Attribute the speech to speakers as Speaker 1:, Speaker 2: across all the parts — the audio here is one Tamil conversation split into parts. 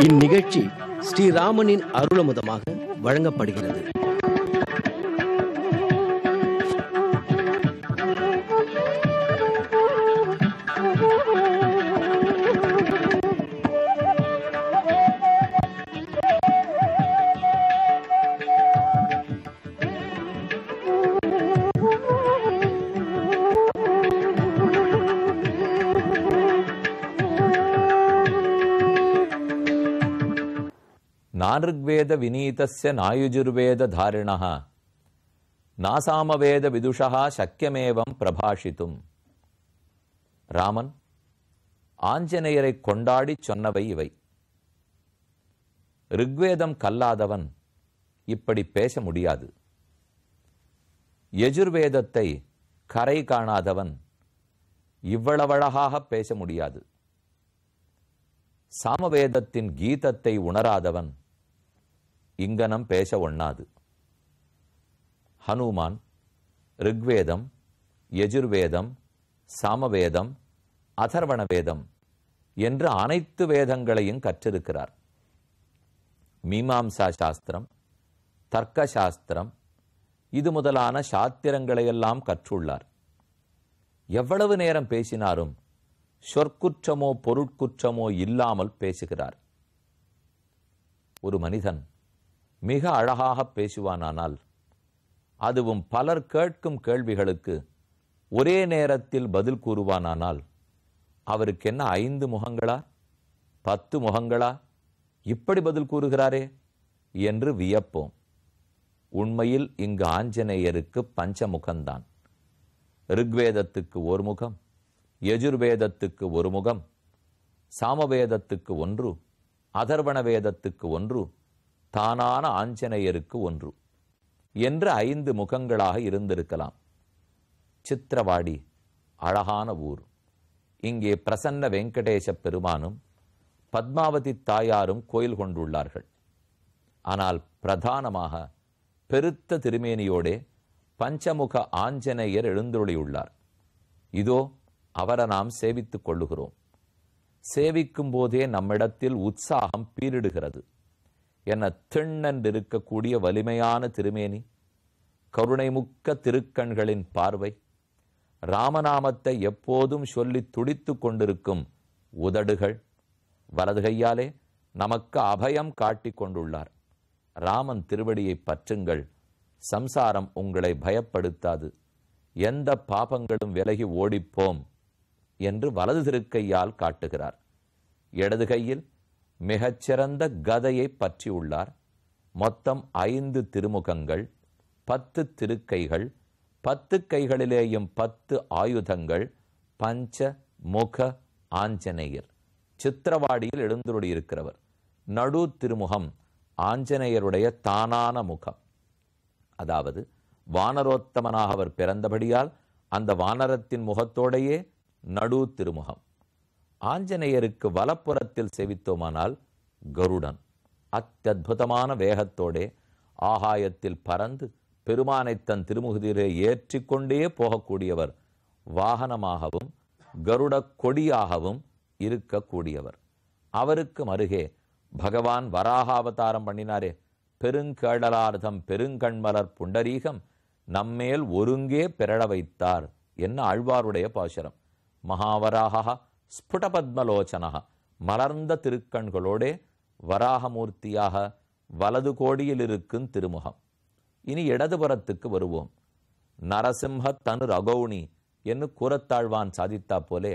Speaker 1: இந்நிகழ்ச்சி ஸ்ரீராமனின் அருளமுதமாக வழங்கப்படுகிறது.
Speaker 2: நார்க்வேத வினீதஸ்ய நாயுஜுர்வேத தாரிணः நாசாமவேத விதுஷா சக்கியமேவம் பிரபாஷித்தும். ராமன் ஆஞ்சநேயரை கொண்டாடி சொன்னவை இவை. ரிக்வேதம் கல்லாதவன் இப்படி பேச முடியாது. யஜுர்வேதத்தை கரை காணாதவன் இவ்வளவழகாக பேச முடியாது. சாமவேதத்தின் கீதத்தை உணராதவன் இங்கனம் பேச ஒண்ணாது. ஹனுமான் ரிக்வேதம், யஜுர்வேதம், சாமவேதம், அதர்வண வேதம் என்று அனைத்து வேதங்களையும் கற்றிருக்கிறார். மீமாம்சா சாஸ்திரம், தர்க்க சாஸ்திரம் இது முதலான சாத்திரங்களையெல்லாம் கற்றுள்ளார். எவ்வளவு நேரம் பேசினாரும் சொற்குற்றமோ பொருட்குற்றமோ இல்லாமல் பேசுகிறார். ஒரு மனிதன் மிக அழகாக பேசுவானானால், அதுவும் பலர் கேட்கும் கேள்விகளுக்கு ஒரே நேரத்தில் பதில் கூறுவானானால், அவருக்கு என்ன 5 முகங்களா 10 முகங்களா இப்படி பதில் கூறுகிறாரே என்று வியப்போம். உண்மையில் இங்கு ஆஞ்சநேயருக்கு பஞ்சமுகம்தான். ரிக்வேதத்துக்கு ஒரு முகம், யஜுர்வேதத்துக்கு ஒரு முகம், சாமவேதத்துக்கு ஒன்று, அதர்வண வேதத்துக்கு ஒன்று, தானான ஆஞ்சநேயருக்கு ஒன்று என்று 5 முகங்களாக இருந்திருக்கலாம். சித்திரவாடி அழகான ஊர். இங்கே பிரசன்ன வெங்கடேச பெருமானும் பத்மாவதி தாயாரும் கோயில் கொண்டுள்ளார்கள். ஆனால் பிரதானமாக பெருத்த திருமேனியோடே பஞ்சமுக ஆஞ்சநேயர் எழுந்துள்ளார். இதோ அவரை நாம் சேவித்துக் கொள்ளுகிறோம். சேவிக்கும் போதே நம்மிடத்தில் உற்சாகம் பீரிடுகிறது. என திண்ணென்றிருக்கக்கூடிய வலிமையான திருமேனி, கருணைமுக்க திருக்கண்களின் பார்வை, ராமநாமத்தை எப்போதும் சொல்லி துடித்து கொண்டிருக்கும் உதடுகள், வலது கையாலே நமக்கு அபயம் காட்டிக் கொண்டுள்ளார். ராமன் திருவடியை பற்றுங்கள், சம்சாரம் உங்களை பயப்படுத்தாது, எந்த பாபங்களும் விலகி ஓடிப்போம் என்று வலது திருக்கையால் காட்டுகிறார். இடது கையில் மிகச்சிறந்த கதையை பற்றியுள்ளார். மொத்தம் 5 திருமுகங்கள், 10 திருக்கைகள், 10 கைகளிலேயும் 10 ஆயுதங்கள். பஞ்ச முக ஆஞ்சநேயர் சித்திரவாடியில் எழுந்துள்ளிருக்கிறவர். நடு திருமுகம் ஆஞ்சநேயருடைய தானான முகம். அதாவது வானரோத்தமனாக அவர் பிறந்தபடியால் அந்த வானரத்தின் முகத்தோடையே நடு திருமுகம். ஆஞ்சநேயருக்கு வலப்புறத்தில் சேவித்தோமானால் கருடன் அத்யத்புதமான வேகத்தோடே ஆகாயத்தில் பறந்து பெருமானை தன் திருமுகத்திலே ஏற்றிக்கொண்டே போகக்கூடியவர். வாகனமாகவும் கருட கொடியாகவும் இருக்கக்கூடியவர். அவருக்கு அருகே பகவான் வராக அவதாரம் பண்ணினாரே, பெருங்கேடலார்த்தம் பெருங்கண்மலர் புண்டரீகம் நம்மேல் ஒருங்கே பிறழ வைத்தார் என்ன ஆழ்வாருடைய பாசுரம். மகாவராக ஸ்புடபத்மலோச்சனக மலர்ந்த திருக்கண்களோடே வராகமூர்த்தியாக வலது கோடியில் இருக்கும் திருமுகம். இனி இடதுபுறத்துக்கு வருவோம். நரசிம்ஹ தனு ரகௌணி என்று கூறத்தாழ்வான் சாதித்தா போலே,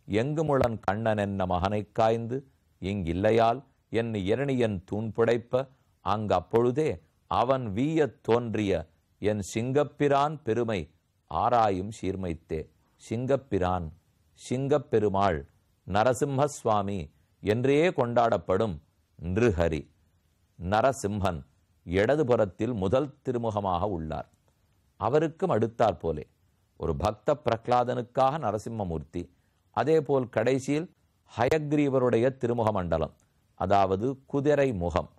Speaker 2: எங்கு முழன் கண்ணன் என்ன மகனை காய்ந்து இங்கில்லையால் என் இரணியன் தூண் புடைப்ப அங்கு அப்பொழுதே அவன் வீய தோன்றிய என் சிங்கப்பிரான் பெருமை ஆராயும் சீர்மைத்தே. சிங்கப்பிரான், சிங்கப்பெருமாள், நரசிம்ம சுவாமி என்றே கொண்டாடப்படும் நிருஹரி நரசிம்மன் இடதுபுறத்தில் முதல் திருமுகமாக உள்ளார். அவருக்கும் அடுத்தாற் போலே ஒரு பக்த பிரகலாதனுக்காக நரசிம்மமூர்த்தி, அதேபோல் கடைசியில் ஹயக்ரீவருடைய திருமுக மண்டலம், அதாவது குதிரை முகம்.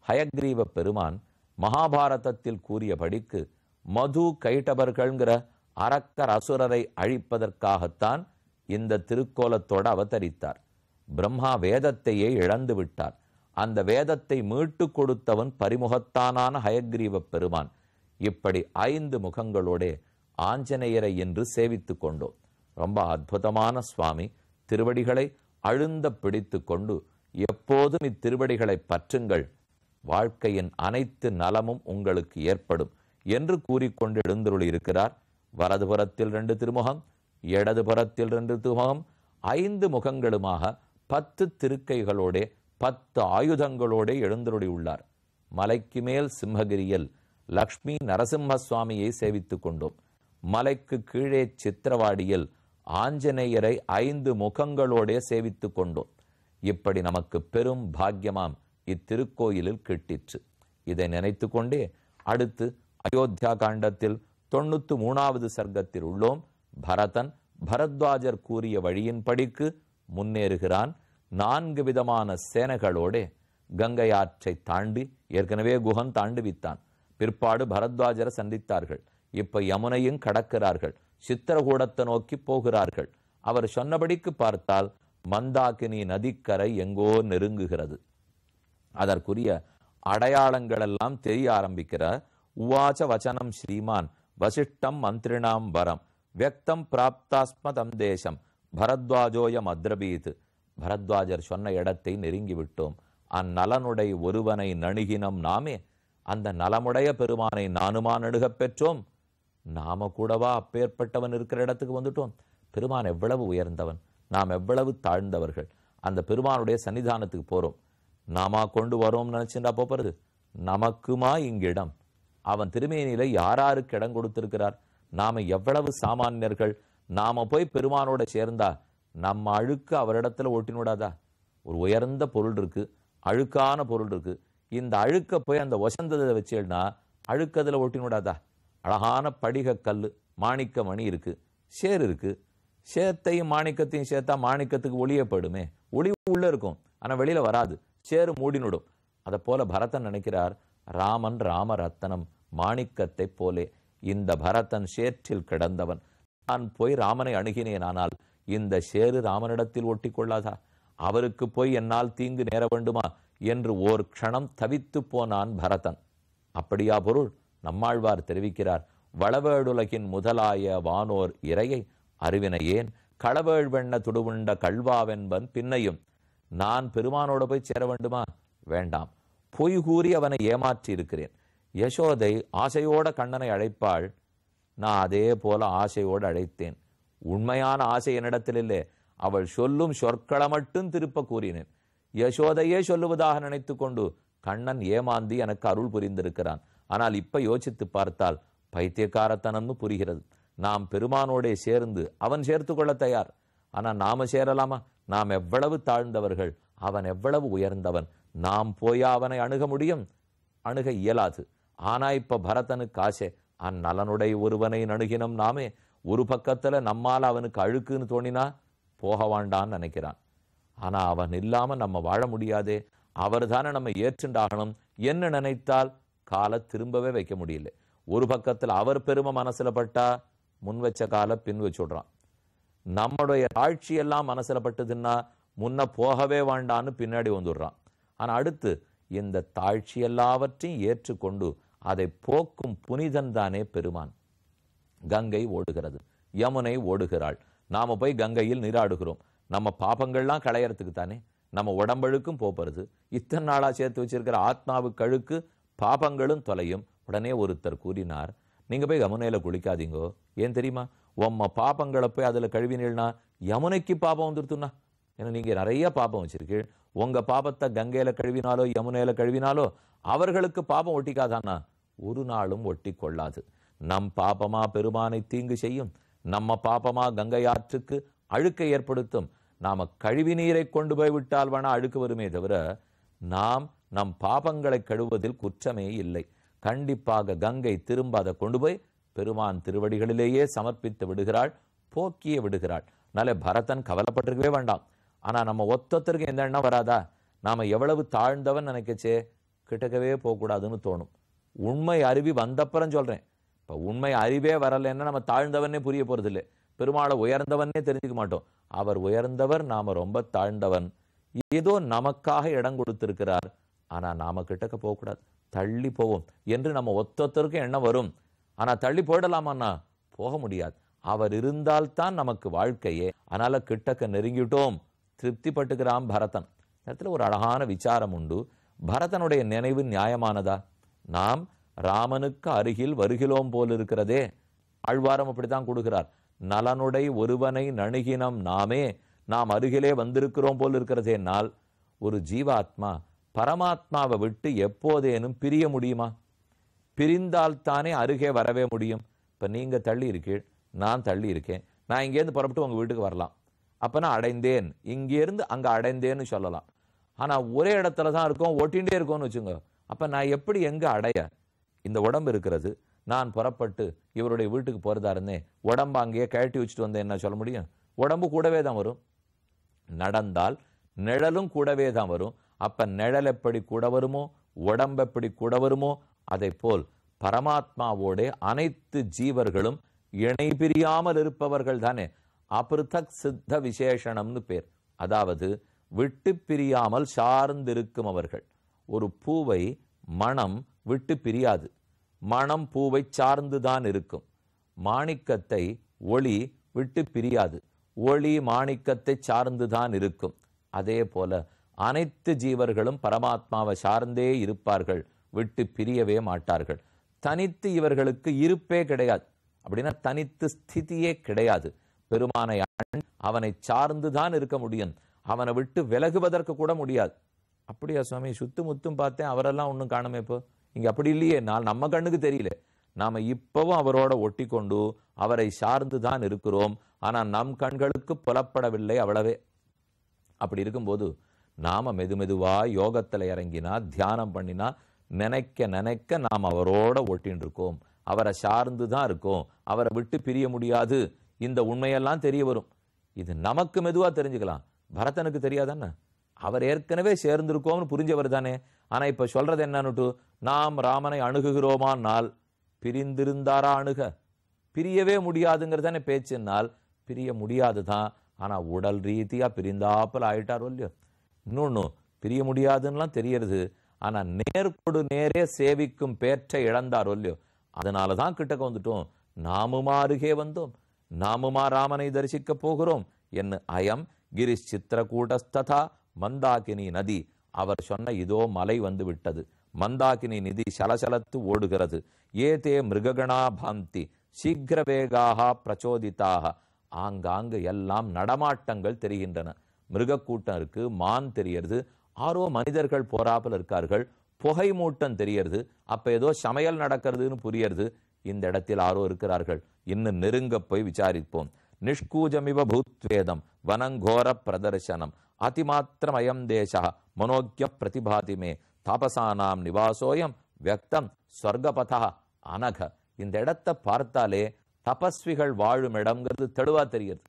Speaker 2: ஹயக்ரீவ பெருமான் மகாபாரதத்தில் கூறியபடிக்கு மது கைட்டபர்கள்ங்கிற அரக்கர் அசுரரை அழிப்பதற்காகத்தான் இந்த திருக்கோலத்தோடு அவதரித்தார். பிரம்மா வேதத்தையே இழந்து விட்டார். அந்த வேதத்தை மீட்டு கொடுத்தவன் பரிமுகத்தானான ஹயக்ரீவ பெருமான். இப்படி 5 முகங்களோட ஆஞ்சநேயரை என்று சேவித்து கொண்டோம். ரொம்ப அற்புதமான சுவாமி. திருவடிகளை அழுந்த பிடித்து கொண்டு எப்போதும் இத்திருவடிகளை பற்றுங்கள், வாழ்க்கையின் அனைத்து நலமும் உங்களுக்கு ஏற்படும் என்று கூறிக்கொண்டு எழுந்தருளி இருக்கிறார். வலதுபுறத்தில் 2 திருமுகம், இடதுபுறத்தில் 2 திருமுகம், 5 முகங்களுமாக 10 திருக்கைகளோட 10 ஆயுதங்களோட எழுந்தருளி உள்ளார். மலைக்கு மேல் சிம்மகிரியில் லக்ஷ்மி நரசிம்ம சுவாமியை சேவித்துக் கொண்டோம். மலைக்கு கீழே சித்திரவாடியில் ஆஞ்சநேயரை 5 முகங்களோட சேவித்துக் கொண்டோம். இப்படி நமக்கு பெரும் பாக்கியமாம் இத்திருக்கோயிலில் கிட்டிற்று. இதை நினைத்து கொண்டே அடுத்து அயோத்தியா காண்டத்தில் 93வது சர்க்கத்தில் உள்ளோம். பரதன் பரத்வாஜர் கூறிய வழியின் படிக்கு முன்னேறுகிறான். 4 விதமான சேனைகளோட கங்கை ஆற்றை தாண்டி, ஏற்கனவே குஹன் தாண்டுவித்தான், பிற்பாடு பரத்வாஜரை சந்தித்தார்கள். இப்ப யமுனையும் கடக்கிறார்கள், சித்திரகூடத்தை நோக்கி போகிறார்கள். அவர் சொன்னபடிக்கு பார்த்தால் மந்தாகினி நதிக்கரை எங்கோ நெருங்குகிறது. அதற்குரிய அடையாளங்கள் எல்லாம் தெரிய ஆரம்பிக்கிற. உவாச்ச வச்சனம் ஸ்ரீமான் வசிஷ்டம் மந்திரிணாம் வரம் வியக்தம் பிராப்தாஸ்மதம் தேசம் பரத்வாஜோயம் அத்ரபீத். பரத்வாஜர் சொன்ன இடத்தை நெருங்கி விட்டோம். அந்நலனுடை ஒருவனை நணுகினம் நாமே. அந்த நலமுடைய பெருமானை நானுமா நடுகப் பெற்றோம்? நாம கூடவா அப்பேற்பட்டவன் இருக்கிற இடத்துக்கு வந்துட்டோம்? பெருமான் எவ்வளவு உயர்ந்தவன், நாம் எவ்வளவு தாழ்ந்தவர்கள். அந்த பெருமானுடைய சன்னிதானத்துக்கு போறோம். நாமா கொண்டு வரோம் நினைச்சுட்டா போறது? நமக்குமா இங்கிடம்? அவன் திருமேனியில யாராருக்கு இடம் கொடுத்திருக்கிறார்? நாம எவ்வளவு சாமானியர்கள். நாம போய் பெருமானோட சேர்ந்தா நம்ம அழுக்கு அவரிடத்துல ஓட்டினூடாதா? ஒரு உயர்ந்த பொருள் இருக்கு, அழுக்கான பொருள் இருக்கு. இந்த அழுக்க போய் அந்த வசந்ததை வச்சேன்னா அழுக்கதுல ஓட்டினூடாதா? அழகான படிக கல், மாணிக்க மணி இருக்கு, சேர் இருக்கு. சேத்தையும் மாணிக்கத்தையும் சேர்த்தா மாணிக்கத்துக்கு ஒளியப்படுமே, ஒளி உள்ள இருக்கும், ஆனா வெளியில வராது, சேரு மூடினுடும். அதை போல பரதன் நினைக்கிறார், ராமன் ராம ரத்தனம் மாணிக்கத்தை போலே இந்த பரதன் சேற்றில் கிடந்தவன். நான் போய் ராமனை அணுகினேன், ஆனால் இந்த சேரு ராமனிடத்தில் ஒட்டி கொள்ளாதா? அவருக்கு போய் என்னால் தீங்கு நேர வேண்டுமா என்று ஓர் க்ஷணம் தவித்து போனான் பரதன். அப்படியா பொருள்? நம்மாழ்வார் தெரிவிக்கிறார், வளவேடுலகின் முதலாய வானோர் இறையை அறிவினையேன் களவேள் வெண்ண துடுவுண்ட கல்வாவென்பன் பின்னையும். நான் பெருமானோட போய் சேர வேண்டுமா? வேண்டாம். பொய் கூறி அவனை ஏமாற்றி இருக்கிறேன். யசோதை ஆசையோட கண்ணனை அழைப்பாள், நான் அதே போல ஆசையோடு அழைத்தேன். உண்மையான ஆசை என்னிடத்தில் இல்லை, அவள் சொல்லும் சொற்களை மட்டும் திருப்ப கூறினேன். யசோதையே சொல்லுவதாக நினைத்து கொண்டு கண்ணன் ஏமாந்தி எனக்கு அருள் புரிந்திருக்கிறான். ஆனால் இப்ப யோசித்து பார்த்தால் பைத்தியக்காரத்தனம்னு புரிகிறது. நாம் பெருமானோடே சேர்ந்து அவன் சேர்த்து கொள்ள தயார். ஆனா நாம சேரலாமா? நாம் எவ்வளவு தாழ்ந்தவர்கள், அவன் எவ்வளவு உயர்ந்தவன். நாம் போய் அவனை அணுக முடியும்? அணுக இயலாது. ஆனா இப்ப பரதனுக்கு ஆசை, அந்நலனுடைய ஒருவனை அணுகினம் நாமே. ஒரு பக்கத்துல நம்மால அவனுக்கு அழுக்குன்னு தோணினா போக வேண்டான்னு நினைக்கிறான். ஆனா அவன் இல்லாம நம்ம வாழ முடியாதே, அவர் தானே நம்ம ஏற்றுண்டாகணும் என்ன நினைத்தால் காலை திரும்பவே வைக்க முடியல. ஒரு பக்கத்துல அவர் பெருமை மனசுல பட்டா முன் வச்ச காலை பின் வச்சுடுறான். நம்முடைய தாழ்ச்சியெல்லாம் மனசுல பட்டதுன்னா முன்ன போகவே வேண்டான்னு பின்னாடி வந்துடுறான். ஆனா அடுத்து இந்த தாழ்ச்சி எல்லாவற்றையும் ஏற்றுக்கொண்டு அதை போக்கும் புனிதன் தானே பெருமான். கங்கை ஓடுகிறது, யமுனை ஓடுகிறாள், நாம போய் கங்கையில் நீராடுகிறோம். நம்ம பாபங்கள்லாம் களையறதுக்கு தானே, நம்ம உடம்பழுக்கும் போறது. இத்தனை நாளா சேர்த்து வச்சிருக்கிற ஆத்மாவுக்கு அழுக்கு பாபங்களும் தொலையும். உடனே ஒருத்தர் கூறினார், நீங்க போய் யமுனையில குளிக்காதீங்கோ. ஏன் தெரியுமா? உம்ம பாபங்களை போய் அதுல கழுவினீள்னா யமுனைக்கு பாபம் வந்துருத்துனா. ஏன்னா நீங்க நிறைய பாபம் வச்சிருக்கீள். உங்க பாபத்தை கங்கையில கழுவினாலோ யமுனையில கழுவினாலோ அவர்களுக்கு பாபம் ஒட்டிக்காதானா? ஒரு நாளும் ஒட்டி கொள்ளாது. நம் பாபமா பெருமானை தீங்கு செய்யும், நம்ம பாபமா கங்கை ஆற்றுக்கு அழுக்கை ஏற்படுத்தும். நாம கழுவி நீரை கொண்டு போய் விட்டால் வேணா அழுக்கு வருமே தவிர நாம் நம் பாபங்களை கழுவதில் குற்றமே இல்லை. கண்டிப்பாக கங்கை திரும்ப அதை கொண்டு போய் பெருமான் திருவடிகளிலேயே சமர்ப்பித்து விடுகிறாள், போக்கியே விடுகிறாள். அதனால பரதன் கவலைப்பட்டிருக்கவே வேண்டாம். ஆனா நம்ம ஒத்தொத்தருக்கு எந்த எண்ணம் வராதா? நாம எவ்வளவு தாழ்ந்தவன் நினைக்கச்சே கிட்டக்கவே போகக்கூடாதுன்னு தோணும். உண்மை அறிவி வந்தப்புறம் சொல்றேன். இப்ப உண்மை அறிவே வரலைன்னா நம்ம தாழ்ந்தவனே புரிய போறது இல்லை. பெருமாளை உயர்ந்தவனே தெரிஞ்சுக்க மாட்டோம். அவர் உயர்ந்தவர், நாம ரொம்ப தாழ்ந்தவன். ஏதோ நமக்காக இடம் கொடுத்திருக்கிறார், ஆனா நாம கிட்டக்க போகக்கூடாது, தள்ளி போவோம் என்று நம்ம ஒத்தொத்தருக்கும் எண்ணம் வரும். ஆனா தள்ளி போயிடலாமான்னா போக முடியாது. அவர் இருந்தால்தான் நமக்கு வாழ்க்கையே. அதனால கிட்டக்க நெருங்கிட்டோம், திருப்தி பட்டுக்கிறான் பரதன். இடத்துல ஒரு அழகான விசாரம் உண்டு. பரதனுடைய நினைவு நியாயமானதா? நாம் ராமனுக்கு அருகில் வருகிறோம் போல் இருக்கிறதே. ஆழ்வாரம் அப்படித்தான் கொடுக்கிறார். நலனுடை ஒருவனை நணுகினம் நாமே, நாம் அருகிலே வந்திருக்கிறோம் போல் இருக்கிறதே. நாள் ஒரு ஜீவாத்மா பரமாத்மாவை விட்டு எப்போதேனும் பிரிய முடியுமா? பிரிந்தால்தானே அருகே வரவே முடியும். இப்ப நீங்க தள்ளி இருக்கீள், நான் தள்ளி இருக்கேன். நான் இங்கேருந்து புறப்பட்டு உங்க வீட்டுக்கு வரலாம், அப்ப நான் அடைந்தேன், இங்கேருந்து அங்க அடைந்தேன்னு சொல்லலாம். ஆனா ஒரே இடத்துல தான் இருக்கோம், ஓட்டிகிட்டே இருக்கோம்னு வச்சுங்க. அப்ப நான் எப்படி எங்க அடைய? இந்த உடம்பு இருக்கிறது, நான் புறப்பட்டு இவருடைய வீட்டுக்கு போறதா இருந்தேன், உடம்பு அங்கேயே கழட்டி வச்சுட்டு வந்தேன், என்ன சொல்ல முடியும்? உடம்பு கூடவே தான் வரும். நடந்தால் நிழலும் கூடவே தான் வரும். அப்ப நிழல் எப்படி கூட வருமோ, உடம்பு எப்படி கூட வருமோ, அதை போல் பரமாத்மாவோட அனைத்து ஜீவர்களும் இணை பிரியாமல் இருப்பவர்கள் தானே. அபிருதக் சித்த விசேஷணம்னு பேர். அதாவது விட்டு பிரியாமல் சார்ந்திருக்கும் அவர்கள். ஒரு பூவை மனம் விட்டு பிரியாது, மனம் பூவை சார்ந்துதான் இருக்கும். மாணிக்கத்தை ஒளி விட்டு பிரியாது, ஒளி மாணிக்கத்தை சார்ந்துதான் இருக்கும். அதே போல அனைத்து ஜீவர்களும் பரமாத்மாவை சார்ந்தே இருப்பார்கள், விட்டு பிரியவே மாட்டார்கள். தனித்து இவர்களுக்கு இருப்பே கிடையாது. அப்படின்னா தனித்து ஸ்திதியே கிடையாது. பெருமானை அவனை சார்ந்துதான் இருக்க முடியும், அவனை விட்டு விலகுவதற்கு கூட முடியாது. அப்படியா சுவாமி? சுத்து முத்தும் பார்த்தேன், அவரெல்லாம் ஒன்றும் காணுமே. இப்போ இங்க அப்படி இல்லையே. நான் நம்ம கண்ணுக்கு தெரியல, நாம இப்பவும் அவரோட ஒட்டி கொண்டு அவரை சார்ந்து தான் இருக்கிறோம். ஆனா நம் கண்களுக்கு புலப்படவில்லை, அவ்வளவே. அப்படி இருக்கும்போது நாம மெதுமெதுவா யோகத்துல இறங்கினா, தியானம் பண்ணினா, நினைக்க நினைக்க நாம் அவரோட ஒட்டின்னு இருக்கோம், அவரை சார்ந்து தான் இருக்கோம், அவரை விட்டு பிரிய முடியாது. இந்த உண்மையெல்லாம் தெரிய வரும். இது நமக்கு மெதுவா தெரிஞ்சுக்கலாம், பரதனுக்கு தெரியாதானே? அவர் ஏற்கனவே சேர்ந்திருக்கோம்னு புரிஞ்சவர் தானே. ஆனா இப்ப சொல்றது என்னன்னுட்டு, நாம் ராமனை அணுகுகிறோமானால் பிரிந்திருந்தாரா அணுக? பிரியவே முடியாதுங்கிறதானே பேச்சுனால் பிரிய முடியாதுதான். ஆனா உடல் ரீதியா பிரிந்தாப்பல் ஆயிட்டாரோ இல்லையோ. இன்னொன்னு பிரிய முடியாதுன்னெலாம் தெரியறது, ஆனா நேர்கொடு நேரே சேவிக்கும் பேற்றை இழந்தாரோ இல்லையோ. அதனாலதான் கிட்டக்க வந்துட்டோம், நாமுமா அருகே வந்தோம், நாமுமா ராமனை தரிசிக்க போகிறோம் என்ன. அயம் கிரிஷ் சித்திரகூடஸ்ததா மந்தாகினி நதி. அவர் சொன்ன இதோ மலை வந்து விட்டது, மந்தாகினி நிதி சலசலத்து ஓடுகிறது. ஏதே மிருககணா பாந்தி சீக்கிரவேகாக பிரச்சோதிதாக. ஆங்காங்கு எல்லாம் நடமாட்டங்கள் தெரிகின்றன. மிருகக்கூட்டம் இருக்கு, மான் தெரியறது, ஆரோ மனிதர்கள் போறாமல் இருக்கார்கள், புகை மூட்டம் தெரியறது. அப்ப ஏதோ சமையல் நடக்கிறதுன்னு புரியறது. இந்த இடத்தில் ஆரோ இருக்கிறார்கள். இன்னும் நெருங்க போய் விசாரிப்போம். நிஷ்கூஜமிவ பூத்வேதம் வனங்கோர பிரதர்சனம் அதிமாத்திரம் அயம் தேசா மனோக்கிய பிரதிபாதிமே தாபசானாம் நிவாசோயம் வியக்தம் ஸ்வர்கபதா அனக. இந்த இடத்தை பார்த்தாலே தபஸ்விகள் வாழும் இடம்ங்கிறது தெளிவா தெரியுது.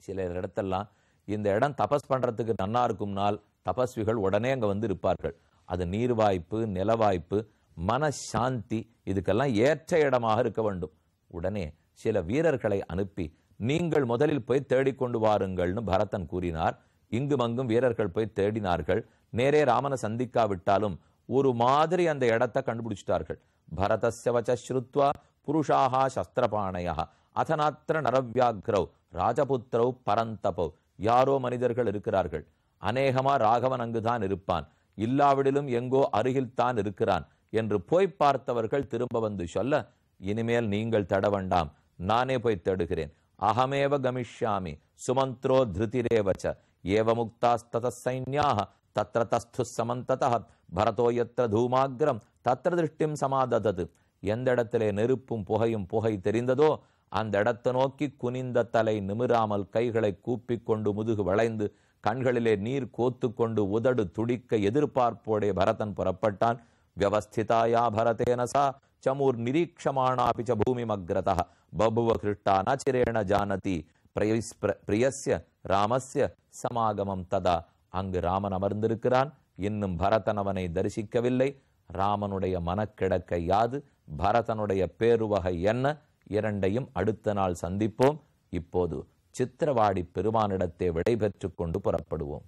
Speaker 2: சில இடத்தெல்லாம் இந்த இடம் தபஸ் பண்றதுக்கு நன்னா இருக்கும்னால் தபஸ்விகள் உடனே அங்க வந்து இருப்பார்கள். அது நீர்வாய்ப்பு, நிலவாய்ப்பு, மனசாந்தி, இதுக்கெல்லாம் ஏற்ற இடமாக இருக்க வேண்டும். உடனே சில வீரர்களை அனுப்பி நீங்கள் முதலில் போய் தேடிக்கொண்டு வாருங்கள்னு பரதன் கூறினார். இங்கும் அங்கும் வீரர்கள் போய் தேடினார்கள். நேரே ராமனை சந்திக்காவிட்டாலும் ஒரு மாதிரி அந்த இடத்தை கண்டுபிடிச்சிட்டார்கள். பரதஸ்ய வச ஸ்ருத்வா புருஷாஹா சஸ்திரபாணயா அதனாத்திர நரவியாக்ரவ் ராஜபுத்திரவ் பரந்தபவ். யாரோ மனிதர்கள் இருக்கிறார்கள், அநேகமா ராகவன் அங்குதான் இருப்பான், இல்லாவிடிலும் எங்கோ அருகில் தான் இருக்கிறான் என்று போய் பார்த்தவர்கள் திரும்ப வந்து சொல்ல, இனிமேல் நீங்கள் தேட வேண்டாம், நானே போய் தேடுகிறேன். அகமேவ கமிஷ்யாமி சுமந்த்ரோ திருதிரேவச்ச ஏவ முக்தாஸ்தத சைன்யாக தத்ர தஸ்து சமந்ததः பரதோ யத்ர தூமாக்ரம் தத்ர திருஷ்டிம் சமாததது. எந்த இடத்திலே நெருப்பும் புகையும் புகை தெரிந்ததோ அந்த இடத்தை நோக்கி குனிந்த தலை நிமிராமல் கைகளை கூப்பிக்கொண்டு முதுகு வளைந்து கண்களிலே நீர் கோத்து கொண்டு உதடு துடிக்க எதிர்பார்ப்போடே பரதன் புறப்பட்டான். வியவஸ்திதாயா பரதேன சா சமூர் நிரீட்சமானாபி ச பூமிமக்ரதः பபுவ கிருஷ்டா நச்சிரேண ஜானதி பிரியஸ்ய ராமஸ்ய சமாகமம் ததா. அங்கு ராமன் அமர்ந்திருக்கிறான். இன்னும் பரதன் அவனை தரிசிக்கவில்லை. ராமனுடைய மனக்கிடக்கை யாது, பரதனுடைய பேருவகை என்ன, இரண்டையும் அடுத்த நாள் சந்திப்போம். இப்போது சித்திரவாடி பெருமானிடத்தை விடைபெற்று கொண்டு புறப்படுவோம்.